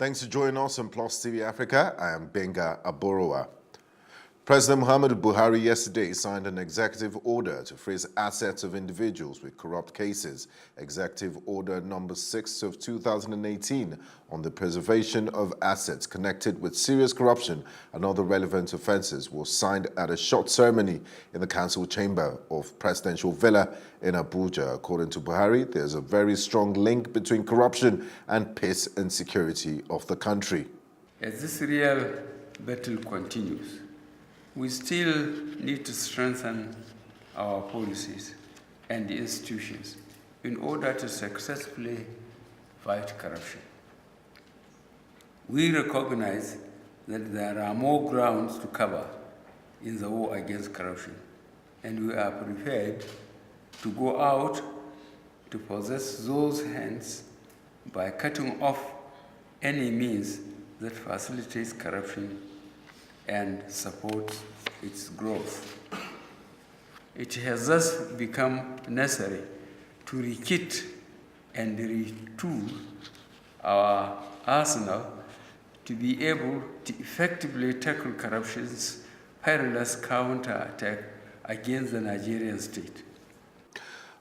Thanks for joining us on Plus TV Africa. I am Benga Aborowa. President Muhammadu Buhari yesterday signed an executive order to freeze assets of individuals with corrupt cases. Executive Order number 6 of 2018 on the preservation of assets connected with serious corruption and other relevant offences was signed at a short ceremony in the council chamber of Presidential Villa in Abuja. According to Buhari, there's a very strong link between corruption and peace and security of the country. As this real battle continues, we still need to strengthen our policies and institutions in order to successfully fight corruption. We recognize that there are more grounds to cover in the war against corruption, and we are prepared to go out to possess those hands by cutting off any means that facilitates corruption and supports its growth. It has thus become necessary to rekit and retool our arsenal to be able to effectively tackle corruption's perilous counterattack against the Nigerian state.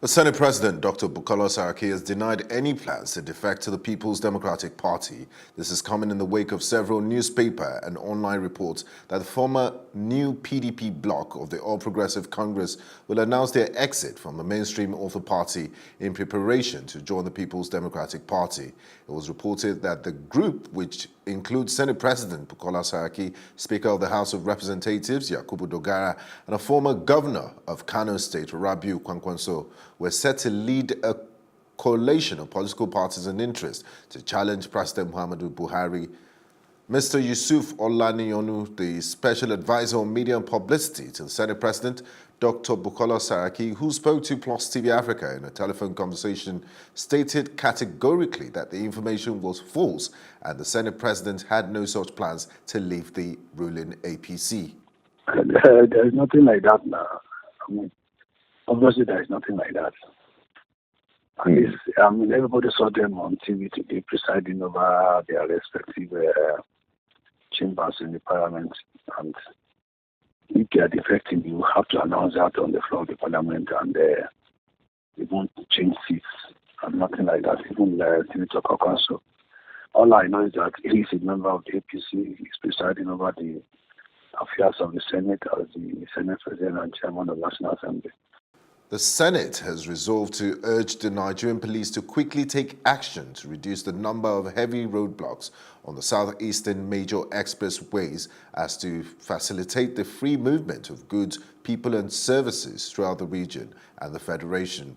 The Senate President, Dr. Bukola Saraki, has denied any plans to defect to the People's Democratic Party. This is coming in the wake of several newspaper and online reports that the former new PDP bloc of the All Progressive Congress will announce their exit from the mainstream of the party in preparation to join the People's Democratic Party. It was reported that the group, which includes Senate President Bukola Saraki, Speaker of the House of Representatives Yakubu Dogara, and a former governor of Kano State, Rabiu Kwankwaso, were set to lead a coalition of political parties and interests to challenge President Muhammadu Buhari. Mr. Yusuf Olaniyonu, the Special Advisor on Media and Publicity to the Senate President, Dr. Bukola Saraki, who spoke to Plus TV Africa in a telephone conversation, stated categorically that the information was false and the Senate President had no such plans to leave the ruling APC. There's nothing like that now. Obviously, there is nothing like that. And everybody saw them on TV today presiding over their respective chambers in the parliament. And if they are defecting, you have to announce that on the floor of the parliament, and they won't change seats and nothing like that. Even Senator Kwankwaso. All I know is that he is a member of the APC. He's presiding over the affairs of the Senate as the Senate President and Chairman of the National Assembly. The Senate has resolved to urge the Nigerian police to quickly take action to reduce the number of heavy roadblocks on the southeastern major expressways as to facilitate the free movement of goods, people and services throughout the region and the Federation.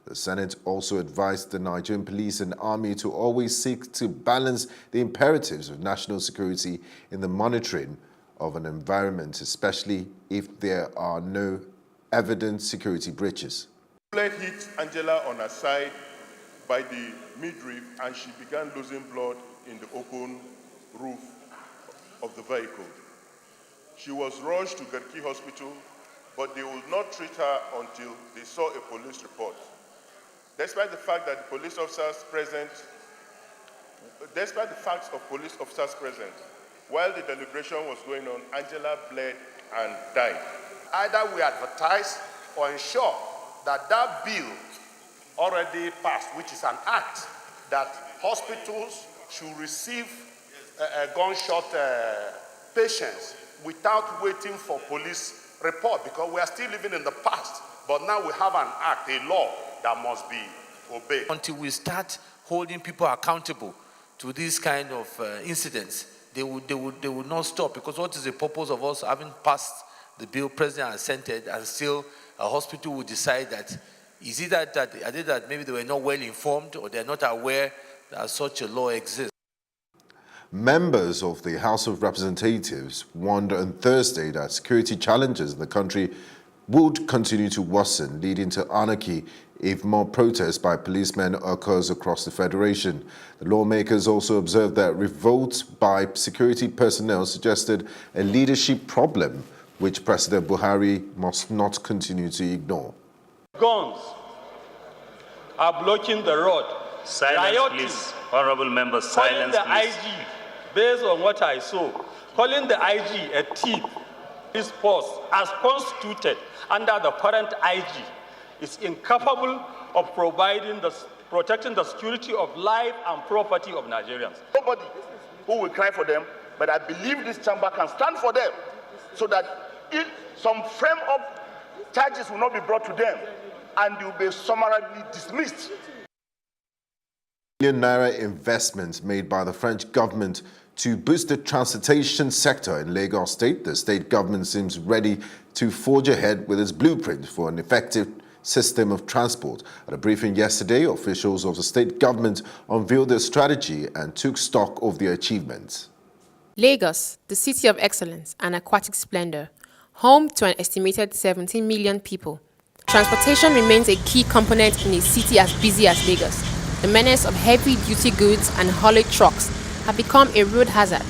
The Senate also advised the Nigerian police and army to always seek to balance the imperatives of national security in the monitoring of an environment, especially if there are no evident security breaches. Bullet hit Angela on her side by the midriff, and she began losing blood in the open roof of the vehicle. She was rushed to Garki Hospital, but they would not treat her until they saw a police report. Despite the fact that the police officers present, while the deliberation was going on, Angela bled and died. Either we advertise or ensure that that bill already passed, which is an act that hospitals should receive gunshot patients without waiting for police report, because we are still living in the past. But now we have an act, a law that must be obeyed. Until we start holding people accountable to these kind of incidents, they would not stop, because what is the purpose of us having passed the bill President has sent it, and still a hospital will decide that is it that maybe they were not well informed or they're not aware that such a law exists. Members of the House of Representatives warned on Thursday that security challenges in the country would continue to worsen, leading to anarchy if more protests by policemen occurs across the Federation. The lawmakers also observed that revolts by security personnel suggested a leadership problem which President Buhari must not continue to ignore. Guns are blocking the road Silence, rioting, please. Honorable members, calling silence, the please. IG, based on what I saw, calling the IG a thief. This post, as constituted under the current IG, is incapable of protecting the security of life and property of Nigerians. Nobody who will cry for them, but I believe this chamber can stand for them so that if some frame-up charges will not be brought to them and they will be summarily dismissed. Billion naira investments made by the French government to boost the transportation sector in Lagos State. The state government seems ready to forge ahead with its blueprint for an effective system of transport. At a briefing yesterday, officials of the state government unveiled their strategy and took stock of their achievements. Lagos, the city of excellence and aquatic splendor, home to an estimated 17 million people. Transportation remains a key component in a city as busy as Lagos. The menace of heavy-duty goods and haulage trucks have become a road hazard.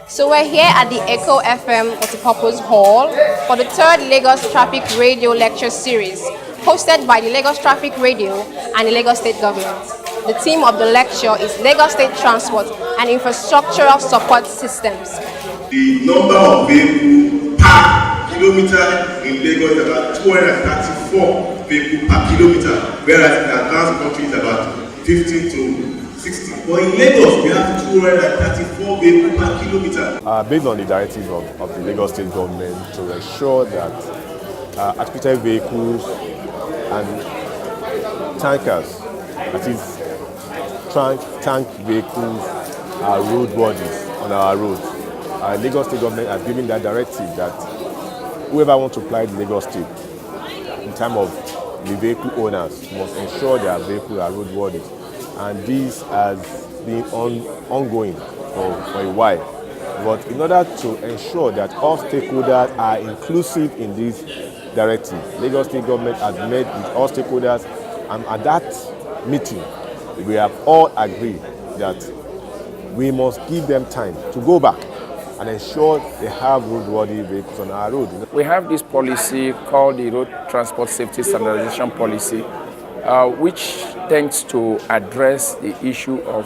So we're here at the Echo FM Multipurpose Hall for the third Lagos Traffic Radio Lecture Series, hosted by the Lagos Traffic Radio and the Lagos State Government. The theme of the lecture is Lagos State Transport and Infrastructural Support Systems. The number of vehicles per kilometer in Lagos is about 234 vehicles per kilometer, whereas in advanced countries about 50 to 60. But in Lagos, we have 234 vehicles per kilometer. Based on the directive of the Lagos State Government to ensure that articulated vehicles and tankers, that is, tank vehicles are roadworthy on our roads. Lagos State Government has given that directive that whoever wants to apply the Lagos State in terms of the vehicle owners must ensure their vehicles are roadworthy. And this has been ongoing for a while. But in order to ensure that all stakeholders are inclusive in this directive, Lagos State Government has met with all stakeholders, and at that meeting, we have all agreed that we must give them time to go back and ensure they have roadworthy vehicles on our road. We have this policy called the Road Transport Safety Standardization Policy, which tends to address the issue of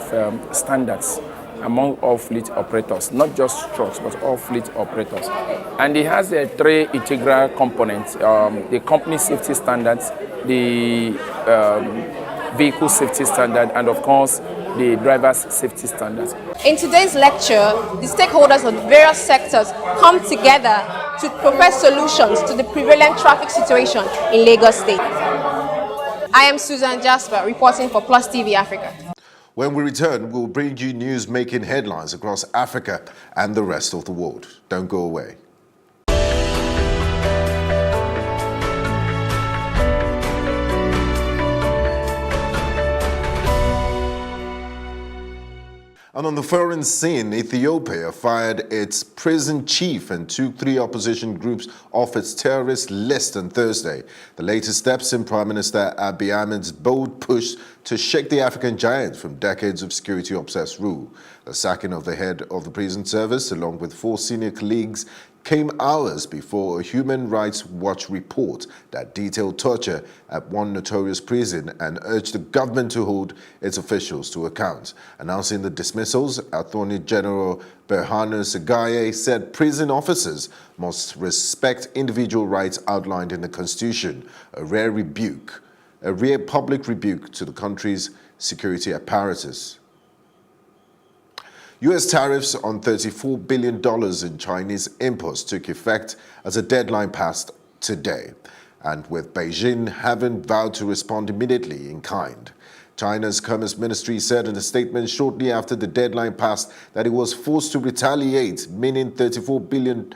standards among all fleet operators, not just trucks, but all fleet operators. And it has three integral components: the company safety standards, the vehicle safety standard, and of course, the driver's safety standards. In today's lecture, the stakeholders of various sectors come together to propose solutions to the prevalent traffic situation in Lagos State. I am Susan Jasper, reporting for Plus TV Africa. When we return, we'll bring you news making headlines across Africa and the rest of the world. Don't go away. And on the foreign scene, Ethiopia fired its prison chief and took 3 opposition groups off its terrorist list on Thursday. The latest steps in Prime Minister Abiy Ahmed's bold push to shake the African giant from decades of security-obsessed rule. The sacking of the head of the prison service, along with 4 senior colleagues, came hours before a Human Rights Watch report that detailed torture at one notorious prison and urged the government to hold its officials to account. Announcing the dismissals, Attorney General Berhanu Segaye said prison officers must respect individual rights outlined in the Constitution, a rare public rebuke to the country's security apparatus. U.S. tariffs on $34 billion in Chinese imports took effect as a deadline passed today, and with Beijing having vowed to respond immediately in kind. China's Commerce Ministry said in a statement shortly after the deadline passed that it was forced to retaliate, meaning $34 billion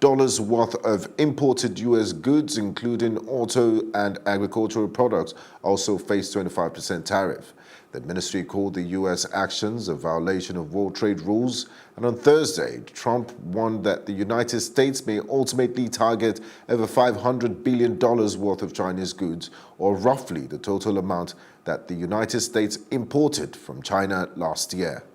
worth of imported U.S. goods, including auto and agricultural products, also faced 25% tariff. The ministry called the U.S. actions a violation of world trade rules, and on Thursday, Trump warned that the United States may ultimately target over $500 billion worth of Chinese goods, or roughly the total amount that the United States imported from China last year.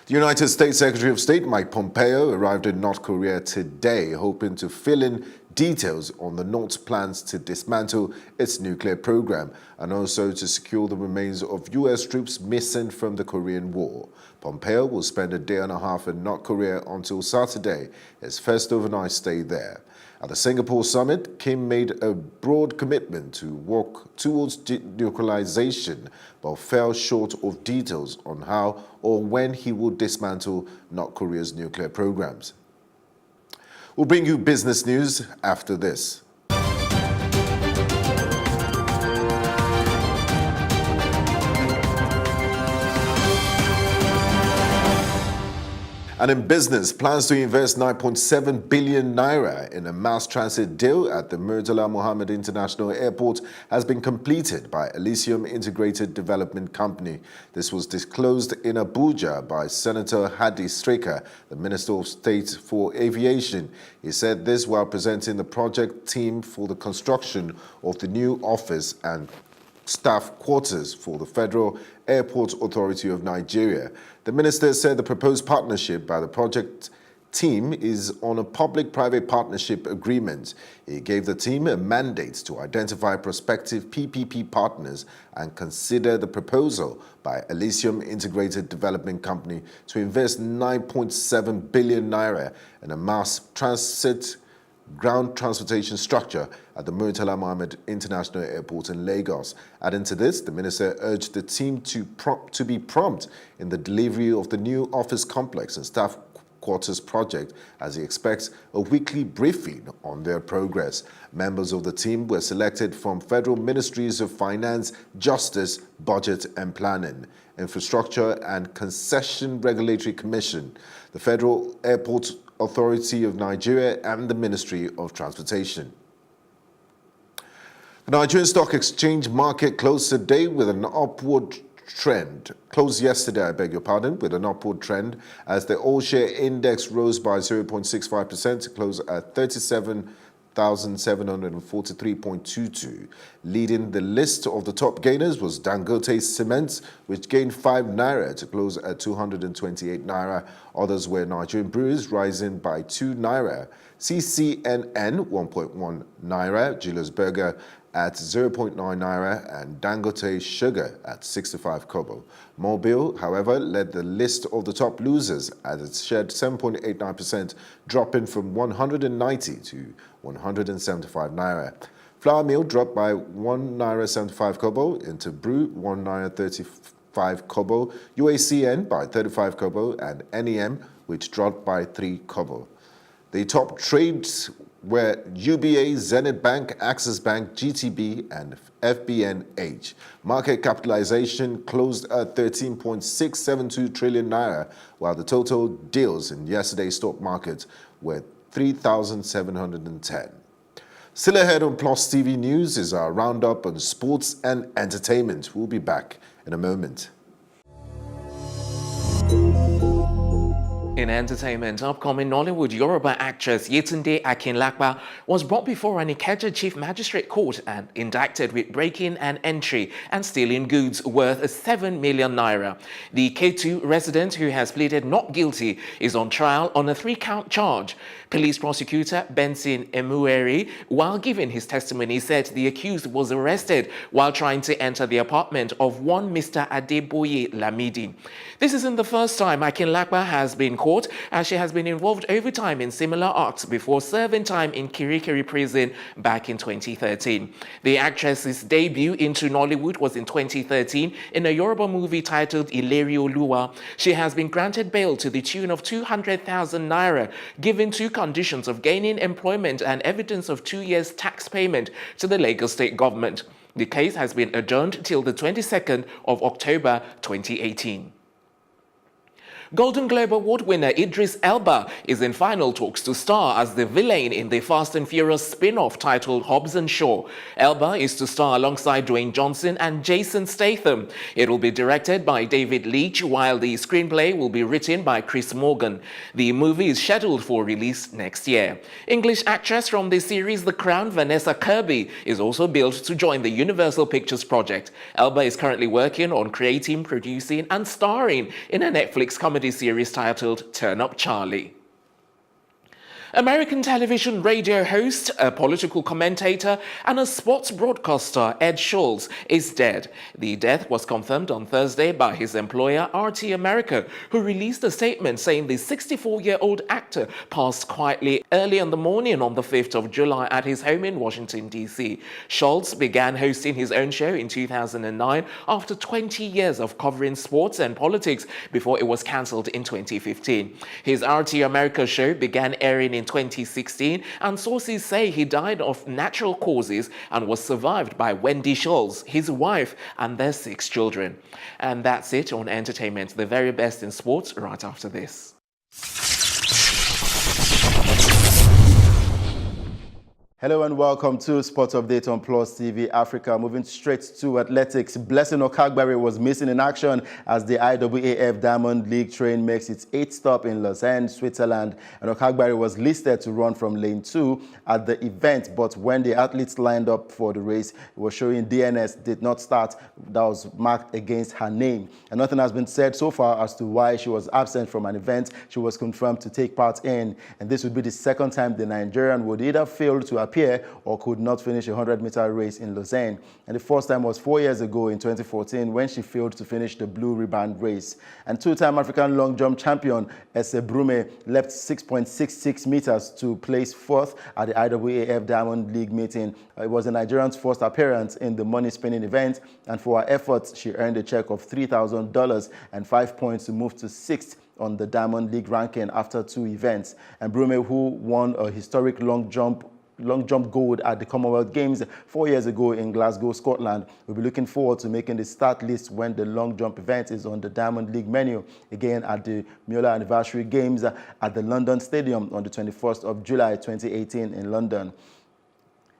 The United States Secretary of State Mike Pompeo arrived in North Korea today, hoping to fill in details on the North's plans to dismantle its nuclear program and also to secure the remains of U.S. troops missing from the Korean War. Pompeo will spend a day and a half in North Korea until Saturday, his first overnight stay there. At the Singapore summit, Kim made a broad commitment to work towards denuclearization, but fell short of details on how or when he will dismantle North Korea's nuclear programs. We'll bring you business news after this. And in business, plans to invest 9.7 billion naira in a mass transit deal at the Murtala Mohammed International Airport has been completed by Elysium Integrated Development Company. This was disclosed in Abuja by Senator Hadi Straker, the Minister of State for Aviation. He said this while presenting the project team for the construction of the new office and staff quarters for the Federal Airport Authority of Nigeria. The minister said the proposed partnership by the project team is on a public-private partnership agreement. He gave the team a mandate to identify prospective PPP partners and consider the proposal by Elysium Integrated Development Company to invest 9.7 billion naira in a mass transit ground transportation structure at the Murtala Mohammed International Airport in Lagos. Adding to this, the minister urged the team to be prompt in the delivery of the new office complex and staff quarters project, as he expects a weekly briefing on their progress. Members of the team were selected from federal ministries of finance, justice, budget and planning, infrastructure and concession regulatory commission, the Federal Airport Authority of Nigeria and the Ministry of Transportation. The Nigerian Stock Exchange market closed today with an upward trend. Closed yesterday, with an upward trend as the all-share index rose by 0.65% to close at 37,743.22. Leading the list of the top gainers was Dangote Cement, which gained 5 naira to close at 228 naira. Others were Nigerian Breweries, rising by 2 naira. CCNN 1.1 naira, Julius Berger at 0.9 naira, and Dangote Sugar at 65 kobo. Mobil, however, led the list of the top losers as it shed 7.89%, dropping from 190 to 175 naira. Flour mill dropped by 1 naira 75 kobo, Interbrew 1 naira 35 kobo, UACN by 35 kobo, and NEM, which dropped by 3 kobo. The top trades were UBA, Zenith Bank, Axis Bank, GTB, and FBNH. Market capitalization closed at 13.672 trillion naira, while the total deals in yesterday's stock market were 3,710. Still ahead on Plus TV News is our roundup on sports and entertainment. We'll be back in a moment. In entertainment, upcoming Nollywood Yoruba actress Yetunde Akinlapa was brought before an Ikeja Chief Magistrate Court and indicted with breaking and entry and stealing goods worth 7 million naira. The K2 resident, who has pleaded not guilty, is on trial on a 3-count charge. Police prosecutor Benson Emueri, while giving his testimony, said the accused was arrested while trying to enter the apartment of one Mr. Adeboye Lamidi. This isn't the first time Akinlapa has been caught, as she has been involved over time in similar acts before serving time in Kirikiri prison back in 2013. The actress's debut into Nollywood was in 2013 in a Yoruba movie titled Ileri Oluwa. She has been granted bail to the tune of 200,000 naira, given 2 conditions of gaining employment and evidence of 2 years tax payment to the Lagos State government. The case has been adjourned till the 22nd of October 2018. Golden Globe Award winner Idris Elba is in final talks to star as the villain in the Fast and Furious spin-off titled Hobbs and Shaw. Elba is to star alongside Dwayne Johnson and Jason Statham. It will be directed by David Leitch, while the screenplay will be written by Chris Morgan. The movie is scheduled for release next year. English actress from the series The Crown, Vanessa Kirby, is also billed to join the Universal Pictures project. Elba is currently working on creating, producing and starring in a Netflix comedy comedy series titled Turn Up Charlie. American television radio host, a political commentator, and a sports broadcaster, Ed Schultz, is dead. The death was confirmed on Thursday by his employer, RT America, who released a statement saying the 64-year-old actor passed quietly early in the morning on the 5th of July at his home in Washington, D.C. Schultz began hosting his own show in 2009 after 20 years of covering sports and politics before it was cancelled in 2015. His RT America show began airing in 2016, and sources say he died of natural causes and was survived by Wendy Schultz, his wife, and their 6 children. And that's it on entertainment. The very best in sports right after this. Hello and welcome to Sports Update on Plus TV Africa. Moving straight to athletics, Blessing Okagbare was missing in action as the IAAF Diamond League train makes its 8th stop in Lausanne, Switzerland. And Okagbare was listed to run from lane 2 at the event, but when the athletes lined up for the race, it was showing DNS did not start. That was marked against her name. And nothing has been said so far as to why she was absent from an event she was confirmed to take part in. And this would be the second time the Nigerian would either fail to appear or could not finish a 100-meter race in Lausanne. And the first time was 4 years ago in 2014 when she failed to finish the blue ribbon race. And two-time African long jump champion Ese Brume leapt 6.66 meters to place 4th at the IAAF Diamond League meeting. It was the Nigerian's first appearance in the money-spinning event, and for her efforts, she earned a check of $3,000 and 5 points to move to 6th on the Diamond League ranking after 2 events. And Brume, who won a historic long jump gold at the Commonwealth Games 4 years ago in Glasgow, Scotland, will be looking forward to making the start list when the long jump event is on the Diamond League menu again at the Mueller Anniversary Games at the London Stadium on the 21st of July 2018 in London.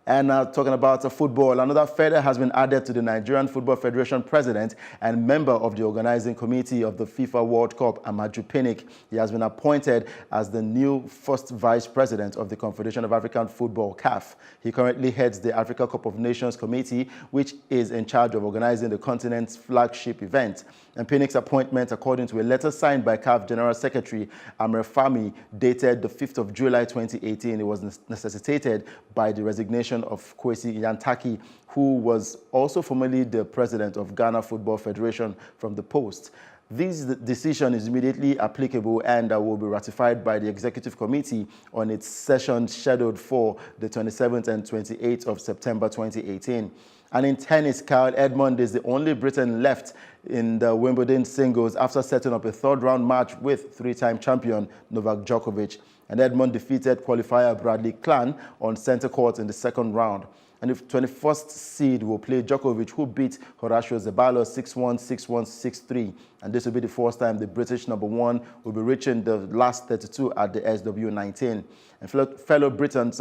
And now talking about football, another feather has been added to the Nigerian Football Federation president and member of the organizing committee of the FIFA World Cup, Amaju Pinnick. He has been appointed as the new first vice president of the Confederation of African Football, CAF. He currently heads the Africa Cup of Nations Committee, which is in charge of organizing the continent's flagship event. And Pinnick's appointment, according to a letter signed by CAF General Secretary Amr Fahmy, dated the 5th of July 2018, it was necessitated by the resignation of Kwesi Nyantakyi, who was also formerly the president of Ghana Football Federation, from the post. This decision is immediately applicable and will be ratified by the Executive Committee on its session scheduled for the 27th and 28th of September 2018. And in tennis, Kyle Edmund is the only Briton left in the Wimbledon singles after setting up a 3rd-round match with 3-time champion Novak Djokovic. And Edmund defeated qualifier Bradley Clan on center court in the 2nd round. And the 21st seed will play Djokovic, who beat Horacio Zeballos 6-1, 6-1, 6-3. And this will be the first time the British #1 will be reaching the last 32 at the SW19. And fellow Britons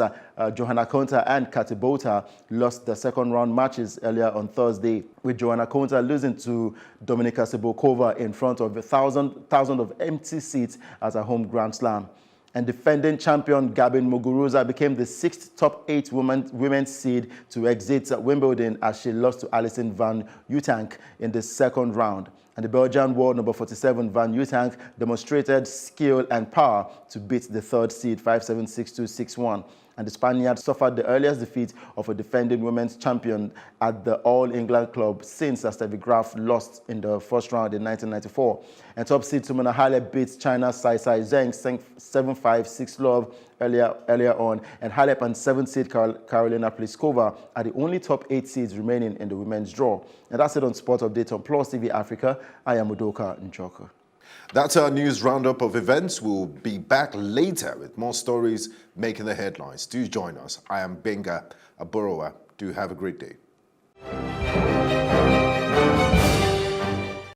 Johanna Konta and Kati Bota lost their 2nd-round matches earlier on Thursday, with Johanna Konta losing to Dominika Cibulkova in front of 1,000 of empty seats at her home Grand Slam. And defending champion Gabin Muguruza became the 6th top 8 women's seed to exit Wimbledon as she lost to Alison van Uytvanck in the 2nd round. And the Belgian world number 47 Van Uytvanck demonstrated skill and power to beat the 3rd seed 5-7, 6-2, 6-1. And the Spaniard suffered the earliest defeat of a defending women's champion at the All England club since Steffi Graf lost in the 1st round in 1994. And top seed Simona Halep beat China's Sai Zheng 7-5, 6-love earlier on. And Halep and 7th seed Karolina Pliskova are the only top 8 seeds remaining in the women's draw. And that's it on Sport Update on Plus TV Africa. I am Udoka Njoku. That's our news roundup of events. We'll be back later with more stories making the headlines. Do join us. I am Benga Aborowa. Do have a great day.